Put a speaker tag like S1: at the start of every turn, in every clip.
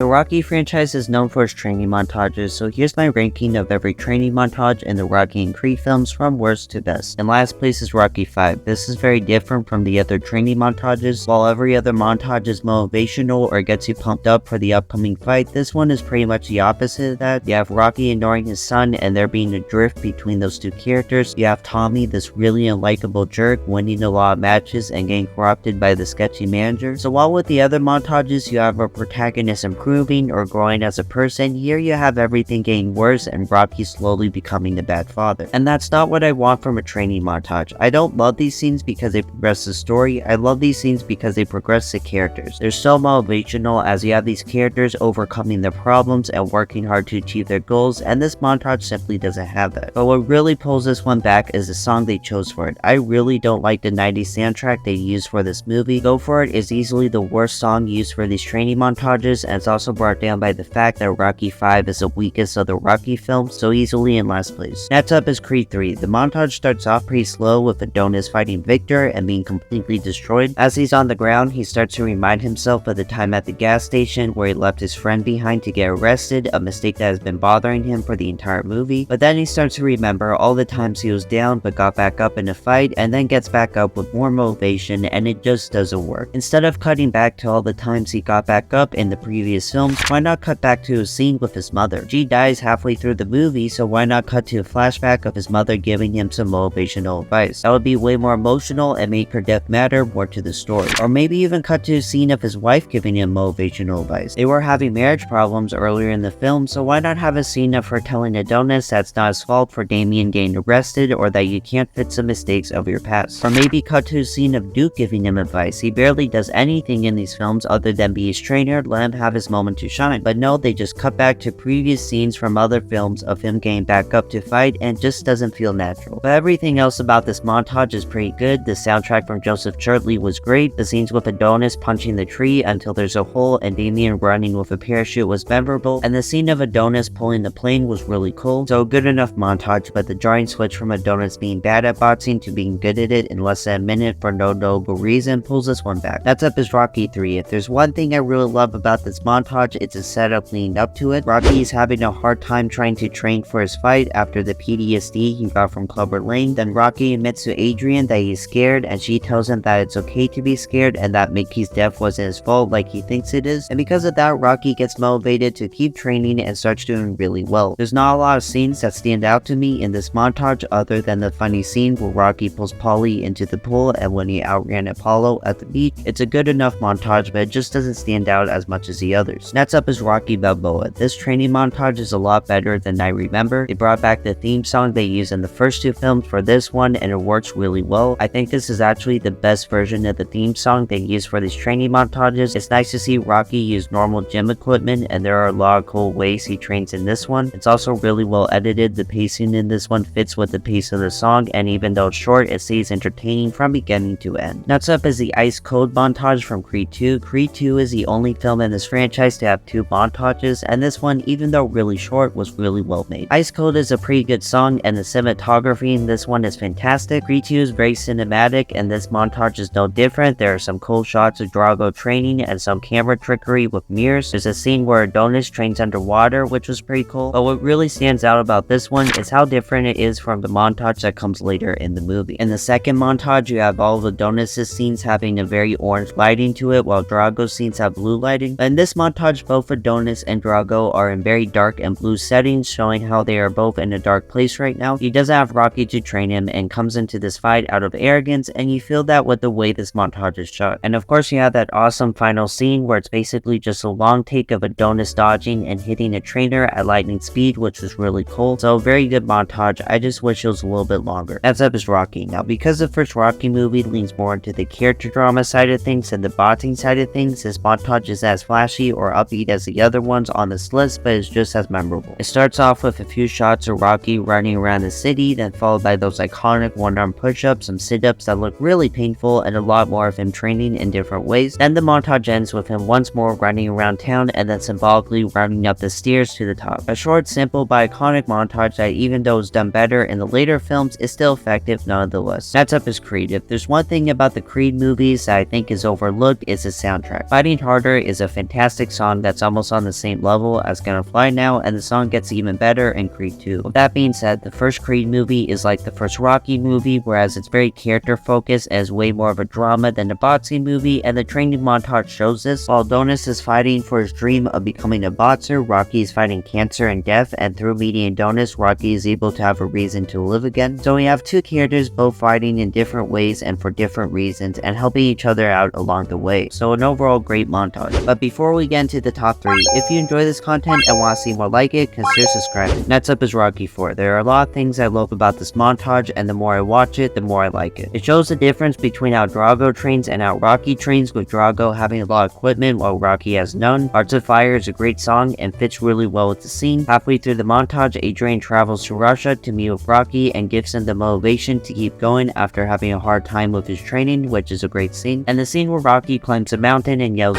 S1: The Rocky franchise is known for its training montages, so here's my ranking of every training montage in the Rocky and Creed films from worst to best. In last place is Rocky 5. This is very different from the other training montages. While every other montage is motivational or gets you pumped up for the upcoming fight, this one is pretty much the opposite of that. You have Rocky ignoring his son and there being a drift between those two characters. You have Tommy, this really unlikable jerk, winning a lot of matches and getting corrupted by the sketchy manager. So while with the other montages you have a protagonist improving or growing as a person, here you have everything getting worse and Rocky slowly becoming the bad father. And that's not what I want from a training montage. I don't love these scenes because they progress the story, I love these scenes because they progress the characters. They're so motivational as you have these characters overcoming their problems and working hard to achieve their goals, and this montage simply doesn't have that. But what really pulls this one back is the song they chose for it. I really don't like the 90s soundtrack they used for this movie. Go For It is easily the worst song used for these training montages, and it's also brought down by the fact that Rocky 5 is the weakest of the Rocky films, so easily in last place. Next up is Creed 3. The montage starts off pretty slow with Adonis fighting Victor and being completely destroyed. As he's on the ground, he starts to remind himself of the time at the gas station where he left his friend behind to get arrested, a mistake that has been bothering him for the entire movie. But then he starts to remember all the times he was down but got back up in a fight, and then gets back up with more motivation, and it just doesn't work. Instead of cutting back to all the times he got back up in the previous films, why not cut back to a scene with his mother? She dies halfway through the movie, so why not cut to a flashback of his mother giving him some motivational advice? That would be way more emotional and make her death matter more to the story. Or maybe even cut to a scene of his wife giving him motivational advice. They were having marriage problems earlier in the film, so why not have a scene of her telling Adonis that's not his fault for Damien getting arrested or that you can't fix the mistakes of your past? Or maybe cut to a scene of Duke giving him advice. He barely does anything in these films other than be his trainer, let him have his moment to shine. But no, they just cut back to previous scenes from other films of him getting back up to fight, and just doesn't feel natural. But everything else about this montage is pretty good. The soundtrack from Joseph Chorley was great. The scenes with Adonis punching the tree until there's a hole and Damien running with a parachute was memorable, and the scene of Adonis pulling the plane was really cool. So good enough montage, but the jarring switch from Adonis being bad at boxing to being good at it in less than a minute for no notable reason pulls this one back. Next up is Rocky 3. If there's one thing I really love about this montage, it's a setup leading up to it. Rocky is having a hard time trying to train for his fight after the PTSD he got from Clubber Lang. Then Rocky admits to Adrian that he's scared, and she tells him that it's okay to be scared and that Mickey's death wasn't his fault like he thinks it is. And because of that, Rocky gets motivated to keep training and starts doing really well. There's not a lot of scenes that stand out to me in this montage other than the funny scene where Rocky pulls Paulie into the pool and when he outran Apollo at the beach. It's a good enough montage, but it just doesn't stand out as much as the others. Next up is Rocky Balboa. This training montage is a lot better than I remember. They brought back the theme song they used in the first two films for this one, and it works really well. I think this is actually the best version of the theme song they used for these training montages. It's nice to see Rocky use normal gym equipment, and there are a lot of cool ways he trains in this one. It's also really well edited. The pacing in this one fits with the pace of the song, and even though it's short, it stays entertaining from beginning to end. Next up is the Ice Cold montage from Creed 2. Creed 2 is the only film in this franchise to have two montages, and this one, even though really short, was really well made. Ice Cold is a pretty good song, and the cinematography in this one is fantastic. Creed 2 is very cinematic, and this montage is no different. There are some cool shots of Drago training and some camera trickery with mirrors. There's a scene where Adonis trains underwater, which was pretty cool. But what really stands out about this one is how different it is from the montage that comes later in the movie. In the second montage, you have all of Adonis' scenes having a very orange lighting to it, while Drago's scenes have blue lighting. But in this montage, both Adonis and Drago are in very dark and blue settings, showing how they are both in a dark place right now. He doesn't have Rocky to train him and comes into this fight out of arrogance, and you feel that with the way this montage is shot. And of course you have that awesome final scene where it's basically just a long take of Adonis dodging and hitting a trainer at lightning speed, which was really cool. So very good montage. I just wish it was a little bit longer. Next up is Rocky. Now because the first Rocky movie leans more into the character drama side of things than the boxing side of things, this montage isn't as flashy or upbeat as the other ones on this list, but it's just as memorable. It starts off with a few shots of Rocky running around the city, then followed by those iconic one-arm push-ups, some sit-ups that look really painful, and a lot more of him training in different ways. Then the montage ends with him once more running around town and then symbolically running up the stairs to the top. A short, simple, but iconic montage that even though it's done better in the later films, is still effective nonetheless. Next up is Creed. If there's one thing about the Creed movies that I think is overlooked, it's the soundtrack. Fighting Harder is a fantastic classic song that's almost on the same level as Gonna Fly Now, and the song gets even better in Creed 2. With that being said, the first Creed movie is like the first Rocky movie, whereas it's very character focused and is way more of a drama than the boxing movie, and the training montage shows this. While Adonis is fighting for his dream of becoming a boxer, Rocky is fighting cancer and death, and through meeting Adonis, Rocky is able to have a reason to live again. So we have two characters both fighting in different ways and for different reasons, and helping each other out along the way. So an overall great montage. But before we get into the top 3, if you enjoy this content and want to see more like it, consider subscribing. Next up is Rocky 4. There are a lot of things I love about this montage, and the more I watch it, the more I like it. It shows the difference between how Drago trains and how Rocky trains, with Drago having a lot of equipment while Rocky has none. Hearts of Fire is a great song and fits really well with the scene. Halfway through the montage, Adrian travels to Russia to meet with Rocky and gives him the motivation to keep going after having a hard time with his training, which is a great scene. And the scene where Rocky climbs a mountain and yells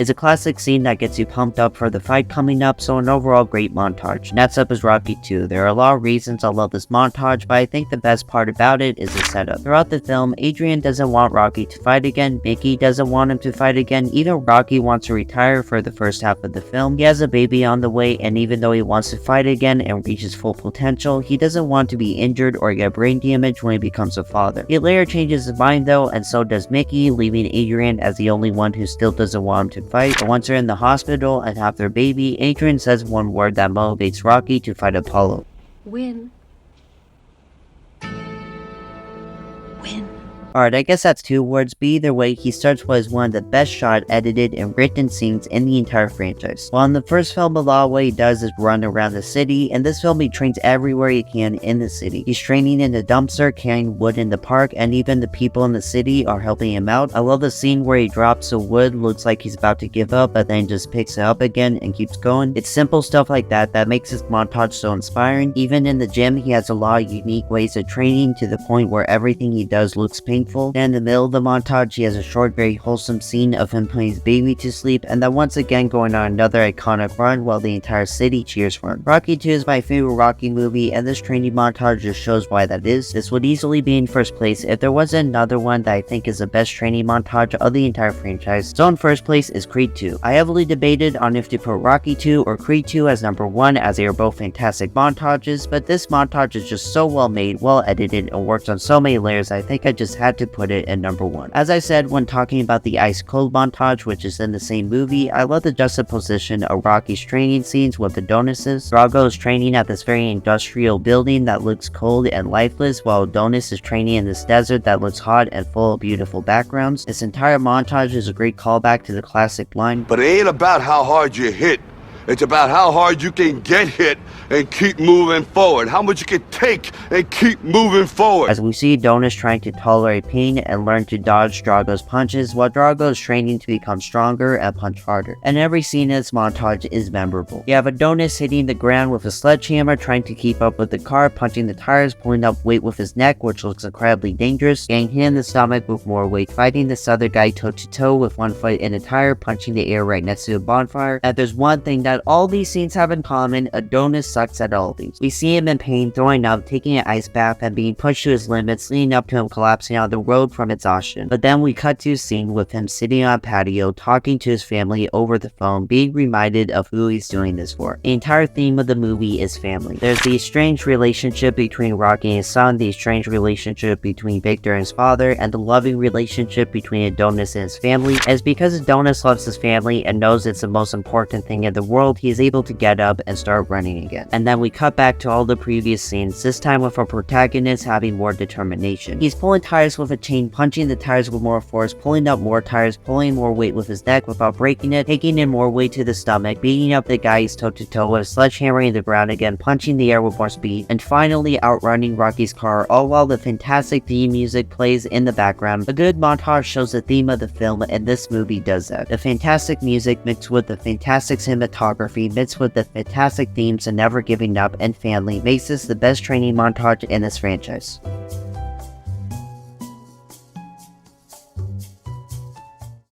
S1: is a classic scene that gets you pumped up for the fight coming up, so an overall great montage. Next up is Rocky 2. There are a lot of reasons I love this montage, but I think the best part about it is the setup. Throughout the film, Adrian doesn't want Rocky to fight again, Mickey doesn't want him to fight again, even Rocky wants to retire for the first half of the film. He has a baby on the way, and even though he wants to fight again and reach his full potential, he doesn't want to be injured or get brain damage when he becomes a father. He later changes his mind though, and so does Mickey, leaving Adrian as the only one who still doesn't want him to fight. But once they're in the hospital and have their baby, Adrian says one word that motivates Rocky to fight Apollo.
S2: Win.
S1: Alright, I guess that's 2 words, but either way, he starts what is one of the best shot, edited, and written scenes in the entire franchise. While in the first film, a lot of what he does is run around the city, in this film he trains everywhere he can in the city. He's training in the dumpster, carrying wood in the park, and even the people in the city are helping him out. I love the scene where he drops the wood, looks like he's about to give up, but then just picks it up again and keeps going. It's simple stuff like that that makes this montage so inspiring. Even in the gym, he has a lot of unique ways of training, to the point where everything he does looks painful. And in the middle of the montage, he has a short, very wholesome scene of him putting his baby to sleep, and then once again going on another iconic run while the entire city cheers for him. Rocky 2 is my favorite Rocky movie, and this training montage just shows why that is. This would easily be in first place if there wasn't another one that I think is the best training montage of the entire franchise. So in first place is Creed 2. I heavily debated on if to put Rocky 2 or Creed 2 as number 1, as they are both fantastic montages, but this montage is just so well made, well edited, and works on so many layers, I think I just had to put it in number 1. As I said when talking about the Ice Cold montage, which is in the same movie, I love the juxtaposition of Rocky's training scenes with Adonis's. Drago is training at this very industrial building that looks cold and lifeless, while Adonis is training in this desert that looks hot and full of beautiful backgrounds. This entire montage is a great callback to the classic line,
S3: "But it ain't about how hard you hit. It's about how hard you can get hit and keep moving forward. How much you can take and keep moving forward."
S1: as we see Adonis trying to tolerate pain and learn to dodge Drago's punches, while Drago is training to become stronger and punch harder. And every scene in this montage is memorable. You have Adonis hitting the ground with a sledgehammer, trying to keep up with the car, punching the tires, pulling up weight with his neck, which looks incredibly dangerous, getting hit in the stomach with more weight, fighting this other guy toe to toe with one foot in a tire, punching the air right next to a bonfire. And there's one thing that all these scenes have in common: Adonis sucks at all these. We see him in pain, throwing up, taking an ice bath, and being pushed to his limits, leading up to him collapsing on the road from exhaustion. But then we cut to a scene with him sitting on a patio, talking to his family over the phone, being reminded of who he's doing this for. The entire theme of the movie is family. There's the estranged relationship between Rocky and his son, the estranged relationship between Victor and his father, and the loving relationship between Adonis and his family. As because Adonis loves his family and knows it's the most important thing in the world, he is able to get up and start running again. And then we cut back to all the previous scenes, this time with our protagonist having more determination. He's pulling tires with a chain, punching the tires with more force, pulling up more tires, pulling more weight with his neck without breaking it, taking in more weight to the stomach, beating up the guy he's toe to toe with, sledgehammering the ground again, punching the air with more speed, and finally outrunning Rocky's car, all while the fantastic theme music plays in the background. A good montage shows the theme of the film, and this movie does that. The fantastic music mixed with the fantastic cinematography mixed with the fantastic themes and never giving up and family makes this the best training montage in this franchise.